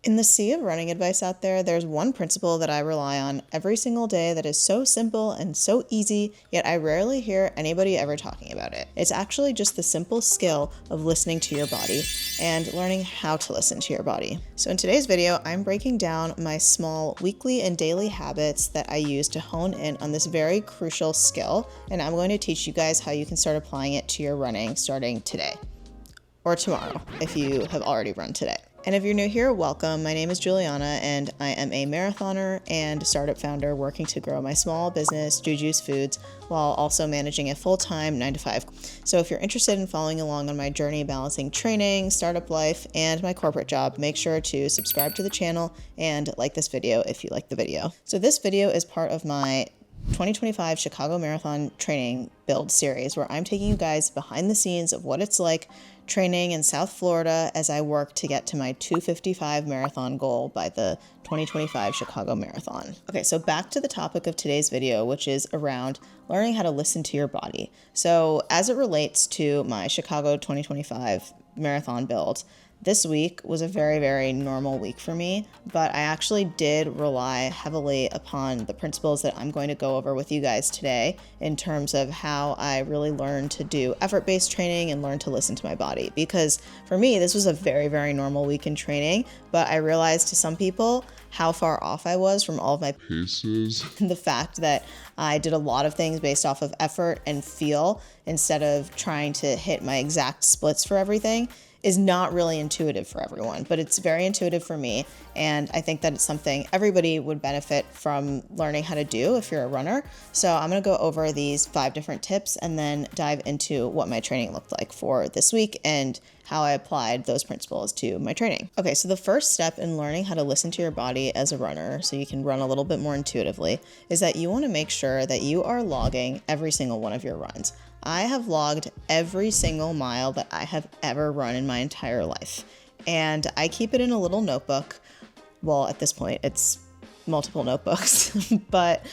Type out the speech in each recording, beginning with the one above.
In the sea of running advice out there, there's one principle that I rely on every single day that is so simple and so easy, yet I rarely hear anybody ever talking about it. It's actually just the simple skill of listening to your body and learning how to listen to your body. So in today's video, I'm breaking down my small weekly and daily habits that I use to hone in on this very crucial skill, and I'm going to teach you guys how you can start applying it to your running starting today or tomorrow if you have already run today. And if you're new here, welcome. My name is Juliana, and I am a marathoner and startup founder working to grow my small business, Juju's Foods, while also managing a full-time 9-to-5. So if you're interested in following along on my journey balancing training, startup life, and my corporate job, make sure to subscribe to the channel and like this video if you like the video. So this video is part of my 2025 Chicago Marathon training build series, where I'm taking you guys behind the scenes of what it's like training in South Florida as I work to get to my 2:55 marathon goal by the 2025 Chicago Marathon. Okay, so back to the topic of today's video, which is around learning how to listen to your body. So as it relates to my Chicago 2025 marathon build, this week was a very, very normal week for me, but I actually did rely heavily upon the principles that I'm going to go over with you guys today in terms of how I really learned to do effort-based training and learn to listen to my body. Because for me, this was a very, very normal week in training, but I realized to some people how far off I was from all of my paces. The fact that I did a lot of things based off of effort and feel instead of trying to hit my exact splits for everything is not really intuitive for everyone, but it's very intuitive for me. And I think that it's something everybody would benefit from learning how to do if you're a runner. So I'm gonna go over these 5 different tips and then dive into what my training looked like for this week and how I applied those principles to my training. Okay, so the first step in learning how to listen to your body as a runner so you can run a little bit more intuitively is that you wanna make sure that you are logging every single one of your runs. I have logged every single mile that I have ever run in my entire life. And I keep it in a little notebook. Well, at this point, it's multiple notebooks, but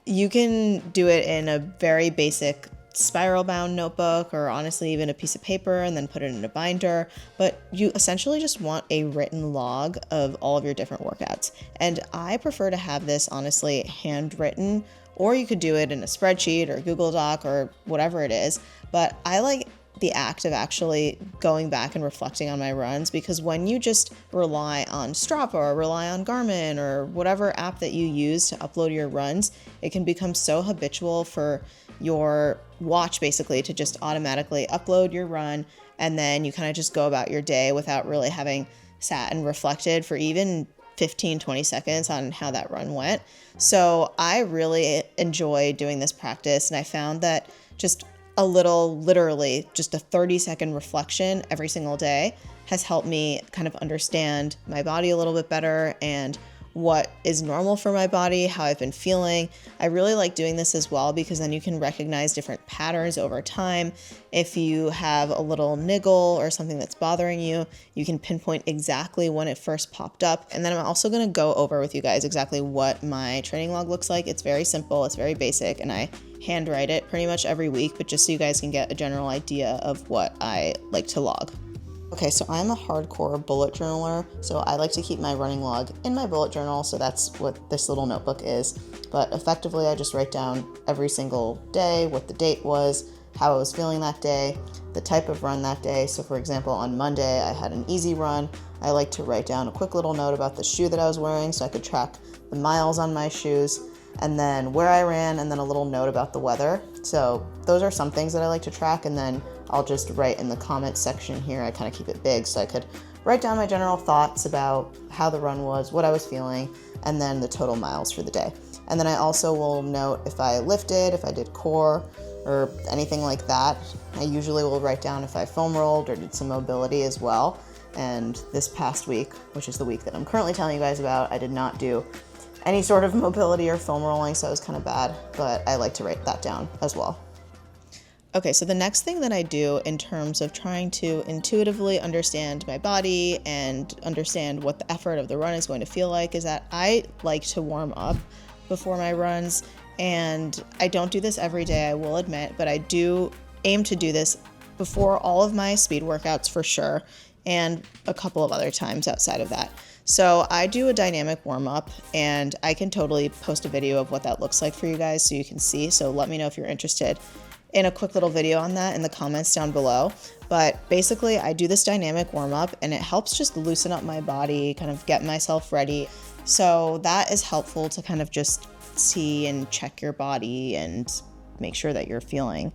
you can do it in a very basic spiral bound notebook, or honestly even a piece of paper, and then put it in a binder. But you essentially just want a written log of all of your different workouts. And I prefer to have this honestly handwritten, or you could do it in a spreadsheet or Google Doc or whatever it is. But I like the act of actually going back and reflecting on my runs, because when you just rely on Strava or rely on Garmin or whatever app that you use to upload your runs, it can become so habitual for your watch basically to just automatically upload your run, and then you kind of just go about your day without really having sat and reflected for even 15-20 seconds on how that run went. So I really enjoy doing this practice, and I found that just a little, literally just a 30-second reflection every single day has helped me kind of understand my body a little bit better and what is normal for my body, how I've been feeling. I really like doing this as well because then you can recognize different patterns over time. If you have a little niggle or something that's bothering you, you can pinpoint exactly when it first popped up. And then I'm also going to go over with you guys exactly what my training log looks like. It's very simple, it's very basic, and I handwrite it pretty much every week, but just so you guys can get a general idea of what I like to log. Okay, so I'm a hardcore bullet journaler, so I like to keep my running log in my bullet journal, so that's what this little notebook is. But effectively, I just write down every single day, what the date was, how I was feeling that day, the type of run that day. So for example, on Monday, I had an easy run. I like to write down a quick little note about the shoe that I was wearing so I could track the miles on my shoes, and then where I ran, and then a little note about the weather. So those are some things that I like to track, and then I'll just write in the comments section here. I kind of keep it big so I could write down my general thoughts about how the run was, what I was feeling, and then the total miles for the day. And then I also will note if I lifted, if I did core, or anything like that. I usually will write down if I foam rolled or did some mobility as well. And this past week, which is the week that I'm currently telling you guys about, I did not do any sort of mobility or foam rolling, so it was kind of bad, but I like to write that down as well. Okay, so the next thing that I do in terms of trying to intuitively understand my body and understand what the effort of the run is going to feel like is that I like to warm up before my runs. And I don't do this every day, I will admit, but I do aim to do this before all of my speed workouts for sure. and a couple of other times outside of that. So I do a dynamic warm-up, and I can totally post a video of what that looks like for you guys so you can see. So let me know if you're interested in a quick little video on that in the comments down below. But basically I do this dynamic warm-up, and it helps just loosen up my body, kind of get myself ready. So that is helpful to kind of just see and check your body and make sure that you're feeling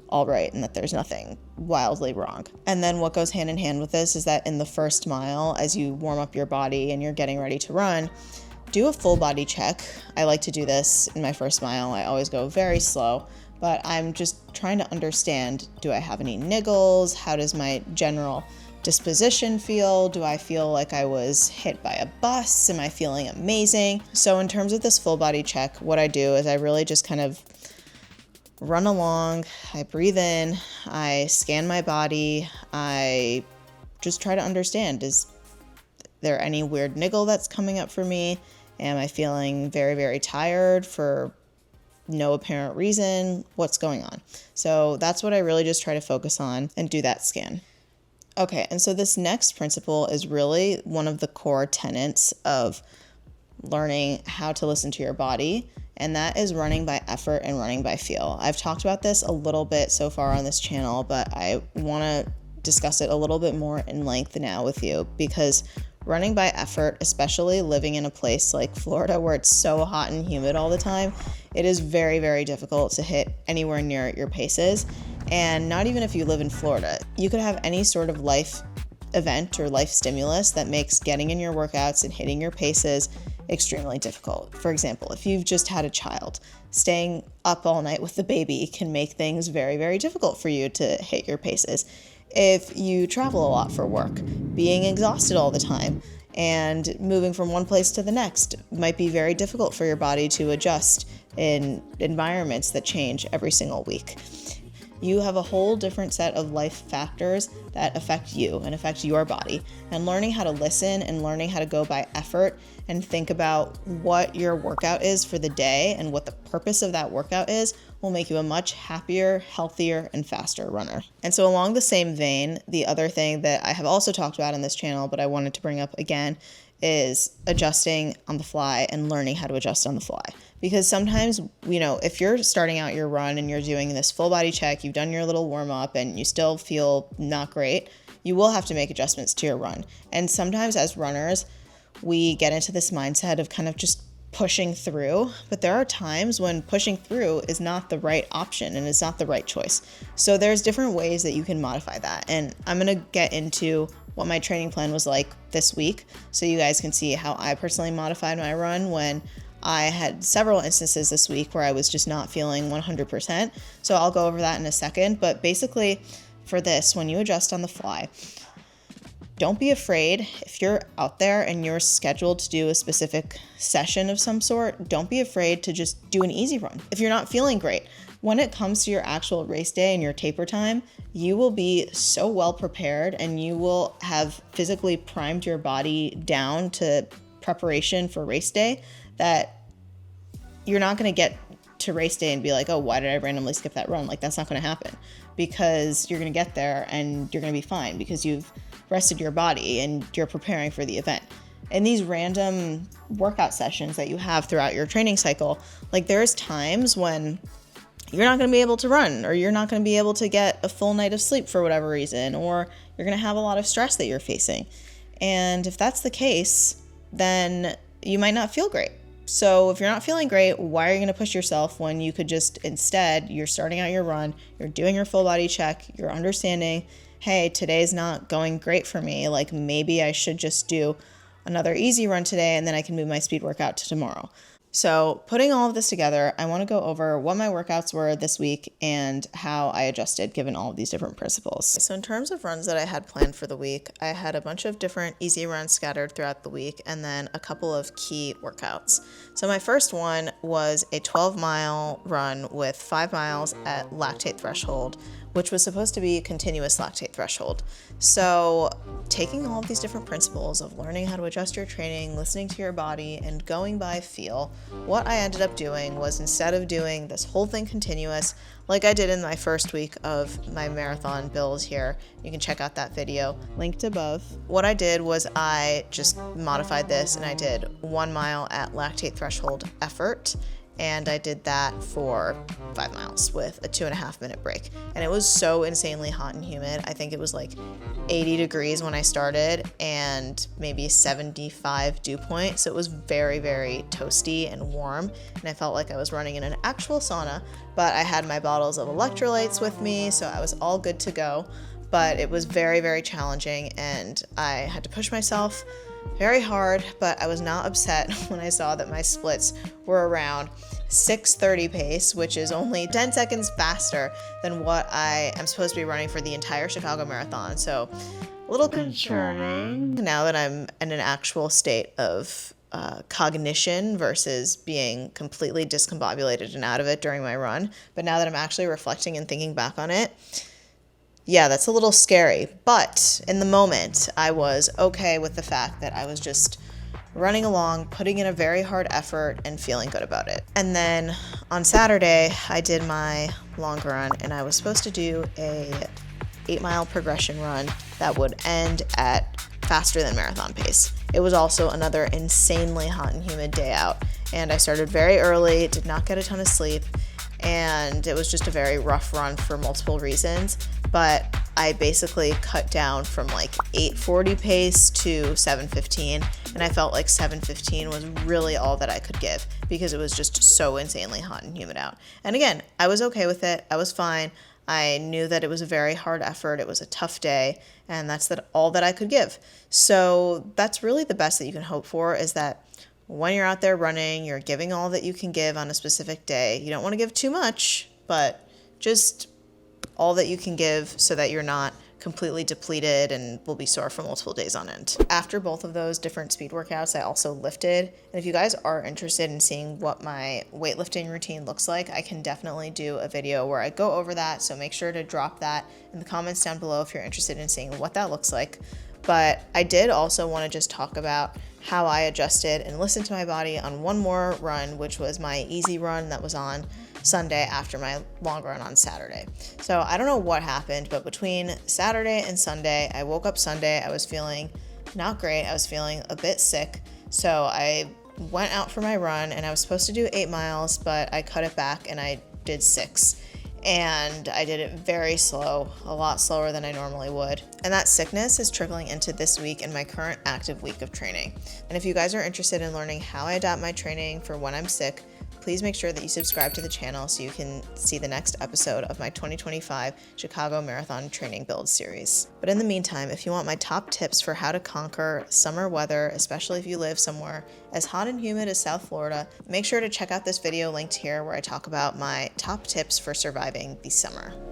all right and that there's nothing wildly wrong. And then what goes hand in hand with this is that in the first mile, as you warm up your body and you're getting ready to run, do a full body check. I like to do this in my first mile. I always go very slow, but I'm just trying to understand, do I have any niggles? How does my general disposition feel? Do I feel like I was hit by a bus? Am I feeling amazing? So in terms of this full body check, what I do is I really just kind of run along, I breathe in, I scan my body, I just try to understand, is there any weird niggle that's coming up for me? Am I feeling very, very tired for no apparent reason? What's going on? So that's what I really just try to focus on and do that scan. Okay, and so this next principle is really one of the core tenets of learning how to listen to your body, and that is running by effort and running by feel. I've talked about this a little bit so far on this channel, but I want to discuss it a little bit more in length now with you, because running by effort, especially living in a place like Florida where it's so hot and humid all the time, it is very, very difficult to hit anywhere near your paces. And not even if you live in Florida, you could have any sort of life event or life stimulus that makes getting in your workouts and hitting your paces extremely difficult. For example, if you've just had a child, staying up all night with the baby can make things very, very difficult for you to hit your paces. If you travel a lot for work, being exhausted all the time and moving from one place to the next might be very difficult for your body to adjust in environments that change every single week. You have a whole different set of life factors that affect you and affect your body. And learning how to listen and learning how to go by effort and think about what your workout is for the day and what the purpose of that workout is will make you a much happier, healthier, and faster runner. And so along the same vein, the other thing that I have also talked about on this channel, but I wanted to bring up again, is adjusting on the fly and learning how to adjust on the fly. Because sometimes, if you're starting out your run and you're doing this full body check, you've done your little warm up and you still feel not great, you will have to make adjustments to your run. And sometimes as runners, we get into this mindset of kind of just pushing through, but there are times when pushing through is not the right option and it's not the right choice. So there's different ways that you can modify that. And I'm going to get into what my training plan was like this week so you guys can see how I personally modified my run when I had several instances this week where I was just not feeling 100%. So I'll go over that in a second. But basically for this, when you adjust on the fly, don't be afraid. If you're out there and you're scheduled to do a specific session of some sort, don't be afraid to just do an easy run. If you're not feeling great, when it comes to your actual race day and your taper time, you will be so well prepared and you will have physically primed your body down to preparation for race day that you're not going to get to race day and be like, oh, why did I randomly skip that run? Like, that's not going to happen, because you're going to get there and you're going to be fine because you've rested your body and you're preparing for the event. And these random workout sessions that you have throughout your training cycle, like there's times when you're not going to be able to run, or you're not going to be able to get a full night of sleep for whatever reason, or you're going to have a lot of stress that you're facing. And if that's the case, then you might not feel great. So if you're not feeling great, why are you going to push yourself when you could just instead, you're starting out your run, you're doing your full body check, you're understanding, hey, today's not going great for me. Like maybe I should just do another easy run today and then I can move my speed workout to tomorrow. So putting all of this together, I want to go over what my workouts were this week and how I adjusted given all of these different principles. So in terms of runs that I had planned for the week, I had a bunch of different easy runs scattered throughout the week and then a couple of key workouts. So my first one was a 12-mile run with 5 miles at lactate threshold, which was supposed to be continuous lactate threshold. So taking all of these different principles of learning how to adjust your training, listening to your body, and going by feel, what I ended up doing was, instead of doing this whole thing continuous, like I did in my first week of my marathon build here, you can check out that video linked above. What I did was I just modified this and I did 1 mile at lactate threshold effort. And I did that for 5 miles with a 2.5-minute break. And it was so insanely hot and humid. I think it was like 80 degrees when I started and maybe 75 dew point. So it was very, very toasty and warm. And I felt like I was running in an actual sauna, but I had my bottles of electrolytes with me, so I was all good to go. But it was very, very challenging and I had to push myself very hard, but I was not upset when I saw that my splits were around 6:30 pace, which is only 10 seconds faster than what I am supposed to be running for the entire Chicago Marathon. So a little concerning now that I'm in an actual state of cognition versus being completely discombobulated and out of it during my run. But now that I'm actually reflecting and thinking back on it, yeah, that's a little scary, but in the moment, I was okay with the fact that I was just running along, putting in a very hard effort, and feeling good about it. And then on Saturday, I did my long run, and I was supposed to do a 8-mile progression run that would end at faster than marathon pace. It was also another insanely hot and humid day out, and I started very early, did not get a ton of sleep, and it was just a very rough run for multiple reasons. But I basically cut down from like 8:40 pace to 7:15, and I felt like 7:15 was really all that I could give because it was just so insanely hot and humid out. And again, I was okay with it. I was fine. I knew that it was a very hard effort. It was a tough day, and that's all that I could give. So that's really the best that you can hope for, is that when you're out there running, you're giving all that you can give on a specific day. You don't want to give too much, but just all that you can give so that you're not completely depleted and will be sore for multiple days on end. After both of those different speed workouts, I also lifted. And if you guys are interested in seeing what my weightlifting routine looks like, I can definitely do a video where I go over that. So make sure to drop that in the comments down below if you're interested in seeing what that looks like. But I did also want to just talk about how I adjusted and listened to my body on one more run, which was my easy run that was on Sunday after my long run on Saturday. So I don't know what happened, but between Saturday and Sunday, I woke up Sunday, I was feeling not great. I was feeling a bit sick. So I went out for my run and I was supposed to do 8 miles, but I cut it back and I did 6. And I did it very slow, a lot slower than I normally would. And that sickness is trickling into this week and my current active week of training. And if you guys are interested in learning how I adapt my training for when I'm sick, please make sure that you subscribe to the channel so you can see the next episode of my 2025 Chicago Marathon Training Build series. But in the meantime, if you want my top tips for how to conquer summer weather, especially if you live somewhere as hot and humid as South Florida, make sure to check out this video linked here where I talk about my top tips for surviving the summer.